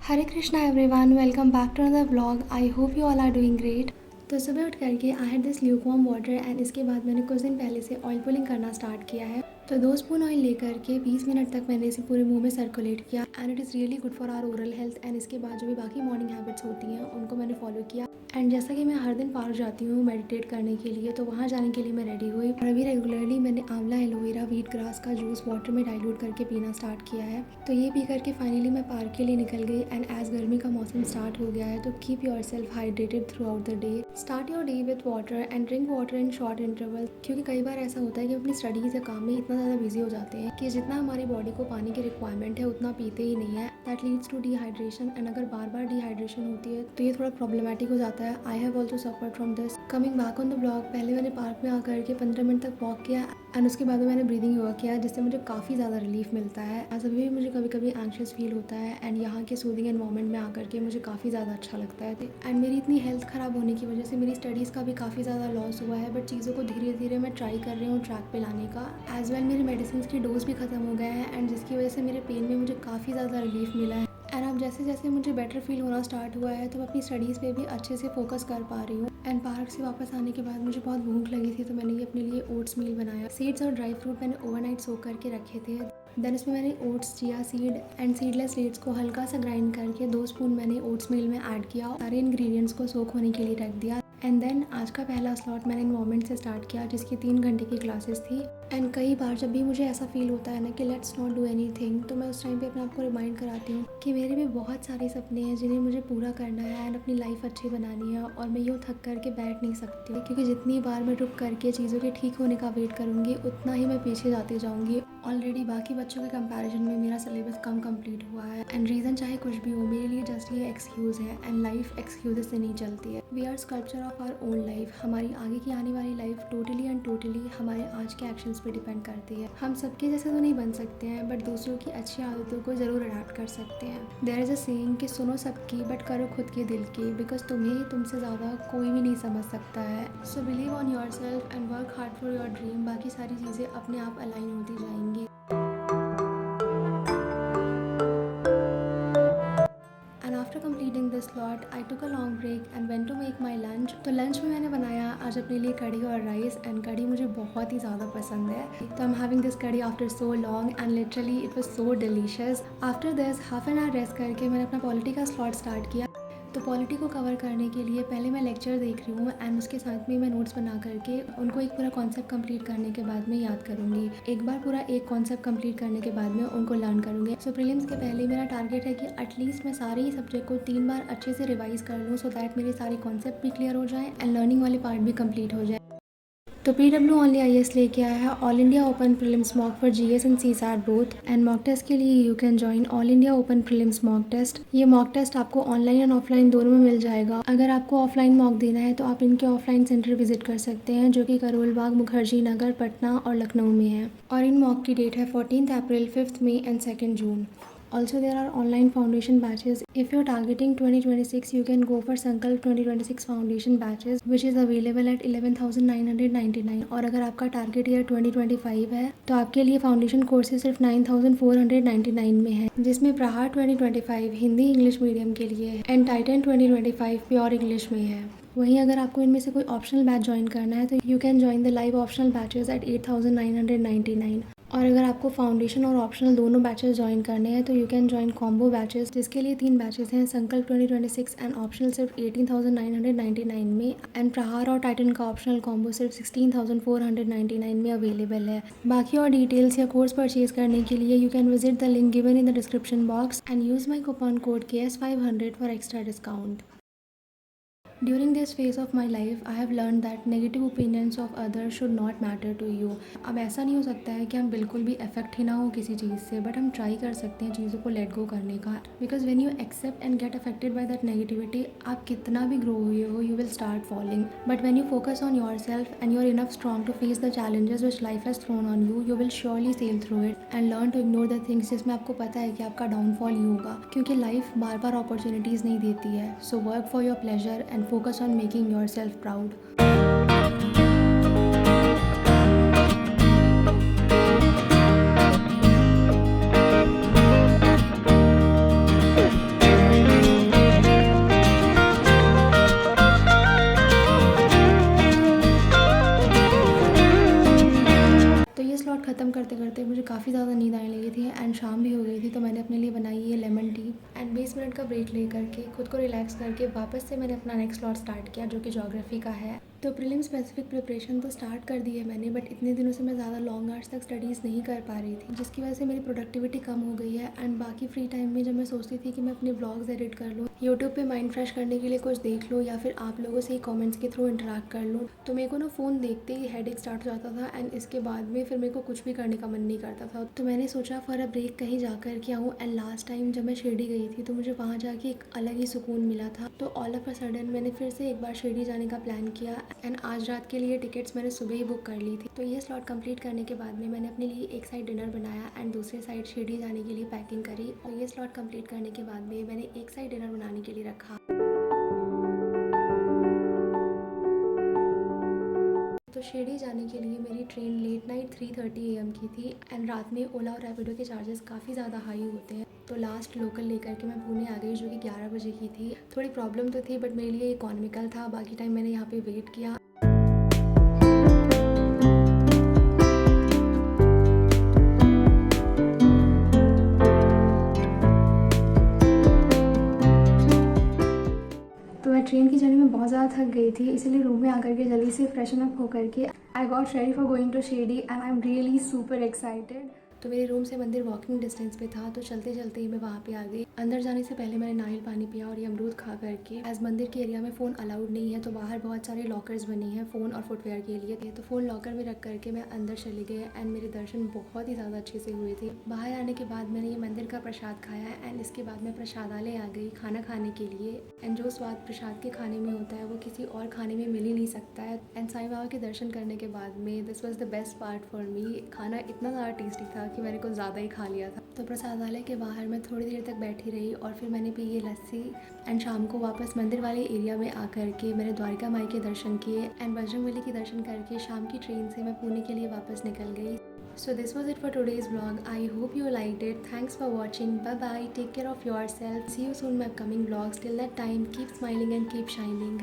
Hare Krishna everyone, welcome back to another vlog. I hope you all are doing great. तो सुबह उठ करके I had this lukewarm water and इसके बाद मैंने कुछ दिन पहले से ऑयल पुलिंग करना स्टार्ट किया है। तो 2 स्पून ऑयल लेकर के 20 मिनट तक मैंने इसे पूरे मुंह में सर्कुलेट किया and it is really good for our oral health. And इसके बाद जो भी बाकी मॉर्निंग हैबिट्स होती हैं उनको मैंने फॉलो किया। एंड जैसा कि मैं हर दिन पार्क जाती हूँ मेडिटेट करने के लिए, तो वहाँ जाने के लिए मैं रेडी हुई और अभी रेगुलरली मैंने आंवला, एलोवेरा, व्हीट ग्रास का जूस वाटर में डाइल्यूट करके पीना स्टार्ट किया है। तो ये पी करके फाइनली मैं पार्क के लिए निकल गई। एंड एज गर्मी का मौसम स्टार्ट हो गया है तो keep your self hydrated through out the day. Start your day with water and drink water in short interval, क्योंकि कई बार ऐसा होता है कि अपनी स्टडीज़ या काम में इतना ज़्यादा बिजी हो जाते हैं कि जितना हमारी बॉडी को पानी की रिक्वायरमेंट है उतना पीते ही नहीं है। That leads to dehydration. And अगर बार बार डिहाइड्रेशन होती है तो ये थोड़ा प्रॉब्लमेटिक हो जाता है। I have also suffered from this. Coming back on the blog, पहले मैंने पार्क में आकर के 15 मिनट तक वॉक किया एंड उसके बाद में मैंने ब्रीदिंग योगा किया, जिससे मुझे काफ़ी ज़्यादा रिलीफ मिलता है। एज अभी भी मुझे कभी कभी एंग्शियस फील होता है एंड यहाँ के सूदिंग एनवायरनमेंट में आकर के मुझे काफ़ी ज़्यादा अच्छा लगता है। एंड मेरी इतनी हेल्थ ख़राब होने की वजह से मेरी स्टडीज़ का भी काफ़ी ज़्यादा लॉस हुआ है, बट चीज़ों को धीरे धीरे मैं ट्राई कर रही हूँ ट्रैक पे लाने का। एज वेल मेरी मेडिसिन की डोज भी ख़त्म हो गया है एंड जिसकी वजह से मेरे पेन में मुझे काफ़ी ज़्यादा रिलीफ मिला है। एंड अब जैसे जैसे मुझे बेटर फील होना स्टार्ट हुआ है तो मैं अपनी स्टडीज़ पे भी अच्छे से फोकस कर पा रही हूँ। एंड पार्क से वापस आने के बाद मुझे बहुत भूख लगी थी तो मैंने ये अपने लिए ओट्स मील बनाया। सीड्स और ड्राई फ्रूट मैंने ओवरनाइट सोक करके रखे थे। देन इसमें मैंने oats, chia seed and seedless dates को हल्का सा ग्राइंड करके 2 स्पून मैंने ओट्स मील में ऐड किया। सारे इंग्रेडिएंट्स को सोक होने के लिए रख दिया। एंड देन आज का पहला स्लॉट मैंने इन्वायरमेंट से स्टार्ट किया, जिसकी 3 घंटे की क्लासेस थी। एंड कई बार जब भी मुझे ऐसा फील होता है ना कि लेट्स नॉट डू एनीथिंग, तो मैं उस टाइम पे अपने आप को रिमाइंड कराती हूँ कि मेरे भी बहुत सारे सपने हैं जिन्हें मुझे पूरा करना है एंड अपनी लाइफ अच्छी बनानी है। और मैं यूँ थक करके बैठ नहीं सकती, क्योंकि जितनी बार मैं रुक करके चीज़ों के ठीक होने का वेट करूँगी उतना ही मैं पीछे जाती जाऊँगी। ऑलरेडी बाकी बच्चों के कंपैरिजन में मेरा सिलेबस कम कंप्लीट हुआ है। एंड रीज़न चाहे कुछ भी हो, मेरे लिए जस्ट ये एक्सक्यूज़ है एंड लाइफ एक्सक्यूज़ से नहीं चलती है। We are sculpture of our own life. हमारी आगे की आने वाली लाइफ टोटली एंड टोटली हमारे आज के एक्शंस पे डिपेंड करती है। हम सबके जैसे तो नहीं बन सकते हैं, बट दूसरों की अच्छी आदतों को ज़रूर अडैप्ट कर सकते हैं। देयर इज़ अ सेइंग कि सुनो सबकी बट करो खुद के दिल की, बिकॉज तुम्हें तुमसे ज़्यादा कोई भी नहीं समझ सकता है। So believe on your self and work hard for your dream. बाकी सारी चीज़ें अपने आप अलाइन होती जाएंगी। And after completing this slot I took a long break and went to make my lunch. तो लंच में मैंने बनाया आज अपने लिए कढ़ी और राइस। एंड कढ़ी मुझे बहुत ही ज़्यादा पसंद है, तो I am having this kadhi after so long and literally it was so delicious. After this half an hour rest करके मैंने अपना पॉलिटी का स्लॉट स्टार्ट किया। तो पॉलिटी को कवर करने के लिए पहले मैं लेक्चर देख रही हूँ एंड उसके साथ में मैं नोट्स बना करके उनको एक पूरा कॉन्सेप्ट कंप्लीट करने के बाद में याद करूँगी। एक बार पूरा एक कॉन्सेप्ट कंप्लीट करने के बाद में उनको लर्न करूँगी। सो प्रीलिम्स के पहले मेरा टारगेट है कि एटलीस्ट मैं सारे ही सब्जेक्ट को 3 बार अच्छे से रिवाइज कर लूँ, सो दैट मेरे सारे कॉन्सेप्ट भी क्लियर हो जाए एंड लर्निंग वाले पार्ट भी कंप्लीट हो जाए। तो PW ओनली IAS लेके आया है all India open prelims mock for GS and CSAT both. And mock test के लिए you can join all India open prelims mock test. ये मॉक टेस्ट आपको ऑनलाइन एंड ऑफलाइन दोनों में मिल जाएगा। अगर आपको ऑफलाइन मॉक देना है तो आप इनके ऑफलाइन सेंटर विजिट कर सकते हैं, जो कि करोल बाग, मुखर्जी नगर, पटना और लखनऊ में है। और इन मॉक की डेट है 14 April, 5 May and 2 June. Also, there are online foundation batches. If you're targeting 2026, you can go for Sankalp 2026 foundation batches, which is available at 11,999. और अगर आपका टारगेट ईयर 2025 है तो आपके लिए फाउंडेशन कोर्सेज सिर्फ 9,499 में है, जिसमें प्रहार 2025 हिंदी इंग्लिश मीडियम के लिए है एंड टाइटन 2025 प्योर इंग्लिश में है। वहीं अगर आपको इनमें से कोई ऑप्शनल बैच ज्वाइन करना है तो you can join the live optional batches at 8,999। और अगर आपको फाउंडेशन और ऑप्शनल दोनों बैचेस ज्वाइन करने हैं तो you can join combo batches, जिसके लिए 3 बैचेस हैं। संकल्प 2026 एंड ऑप्शनल सिर्फ 18,999 में एंड प्रहार और टाइटन का ऑप्शनल कॉम्बो सिर्फ 16,499 में अवेलेबल है। बाकी और डिटेल्स या कोर्स परचेज करने के लिए you can visit the link given in the description box and use my coupon code KS500 for extra discount. During this phase of my life, I have learned that negative opinions of others should not matter to you. अब ऐसा नहीं हो सकता है कि हम बिल्कुल भी अफेक्ट ही ना हो किसी चीज़ से, बट हम ट्राई कर सकते हैं चीज़ों को लेट गो करने का। Because when you accept and get affected by that negativity, आप कितना भी ग्रो हुए हो, you will start falling. But when you focus on your self and you are enough strong to face the challenges which life has thrown on you, you will surely sail through it and learn to ignore the things जिसमें आपको पता है कि आपका downfall ही होगा, क्योंकि life बार बार opportunities नहीं देती है। So work for your pleasure and focus on making yourself proud. And शाम भी हो गई थी, तो मैंने अपने लिए बनाई ये लेमन टी एंड 20 मिनट का ब्रेक ले करके खुद को रिलैक्स करके वापस से मैंने अपना नेक्स्ट स्लॉट स्टार्ट किया, जो कि ज्योग्राफी का है। तो प्रीलिम स्पेसिफिक प्रिपरेशन तो स्टार्ट कर दी है मैंने, बट इतने दिनों से मैं ज़्यादा लॉन्ग आवर्स तक स्टडीज़ नहीं कर पा रही थी, जिसकी वजह से मेरी प्रोडक्टिविटी कम हो गई है। एंड बाकी फ्री टाइम में जब मैं सोचती थी कि मैं अपने ब्लॉग्स एडिट कर लूँ, यूट्यूब पे माइंड फ्रेश करने के लिए कुछ देख लूँ, या फिर आप लोगों से ही कमेंट्स के थ्रू इंटरेक्ट कर लूँ, तो मेरे को ना फ़ोन देखते ही हेडेक स्टार्ट हो जाता था एंड इसके बाद में फिर मेरे को कुछ भी करने का मन नहीं करता था। तो मैंने सोचा फॉर अ ब्रेक कहीं जा कर के आऊँ। एंड लास्ट टाइम जब मैं शिरडी गई थी तो मुझे वहाँ जाके एक अलग ही सुकून मिला था। तो ऑल ऑफ अ सडन मैंने फिर से एक बार शिरडी जाने का प्लान किया एंड आज रात के लिए टिकट्स मैंने सुबह ही बुक कर ली थी। तो ये स्लॉट कंप्लीट करने के बाद में मैंने अपने लिए एक साइड डिनर बनाया एंड दूसरे साइड शिरडी जाने के लिए पैकिंग करी। और ये स्लॉट कंप्लीट करने के बाद में मैंने एक साइड डिनर बनाने के लिए रखा। तो शिरडी जाने के लिए मेरी ट्रेन लेट नाइट 3:30 AM की थी एंड रात में ओला और रैपिडो के चार्जेस काफ़ी ज़्यादा हाई होते हैं। तो लास्ट लोकल लेकर के मैं पुणे आ गई, जो कि 11 बजे की थी। थोड़ी प्रॉब्लम तो थी बट मेरे लिए इकोनॉमिकल था, बाकी टाइम मैंने यहाँ पे वेट किया। तो मैं ट्रेन की जर्नी में बहुत ज़्यादा थक गई थी, इसीलिए रूम में आकर के जल्दी से फ्रेशन अप होकर के I got ready for going to Shirdi and I am really super excited. तो मेरे रूम से मंदिर वॉकिंग डिस्टेंस पे था, तो चलते चलते ही मैं वहाँ पे आ गई। अंदर जाने से पहले मैंने नारियल पानी पिया और ये अमरूद खा करके, एज मंदिर के एरिया में फ़ोन अलाउड नहीं है, तो बाहर बहुत सारे लॉकर्स बने हैं फ़ोन और फुटवेयर के लिए। तो फ़ोन लॉकर में रख करके मैं अंदर चले गए एंड मेरे दर्शन बहुत ही ज़्यादा अच्छे से हुए थे। बाहर आने के बाद मैंने ये मंदिर का प्रसाद खाया एंड इसके बाद मैं प्रसादालय आ गई खाना खाने के लिए। एंड जो स्वाद प्रसाद के खाने में होता है वो किसी और खाने में मिल ही नहीं सकता है। एंड साईं बाबा के दर्शन करने के बाद में this was the best part for me. खाना इतना ज़्यादा टेस्टी था कि मैंने कुछ ज़्यादा ही खा लिया था। तो प्रसादालय के बाहर मैं थोड़ी देर तक बैठी रही और फिर मैंने पी ये लस्सी एंड शाम को वापस मंदिर वाले एरिया में आकर के मैंने द्वारिका माई के दर्शन किए एंड बजरंगबली के दर्शन करके शाम की ट्रेन से मैं पुणे के लिए वापस निकल गई। So this was it for today's vlog. I hope you liked it. Thanks for watching. Bye bye. Take care of yourself. See you soon in my upcoming vlogs. Till that time, keep smiling and keep shining.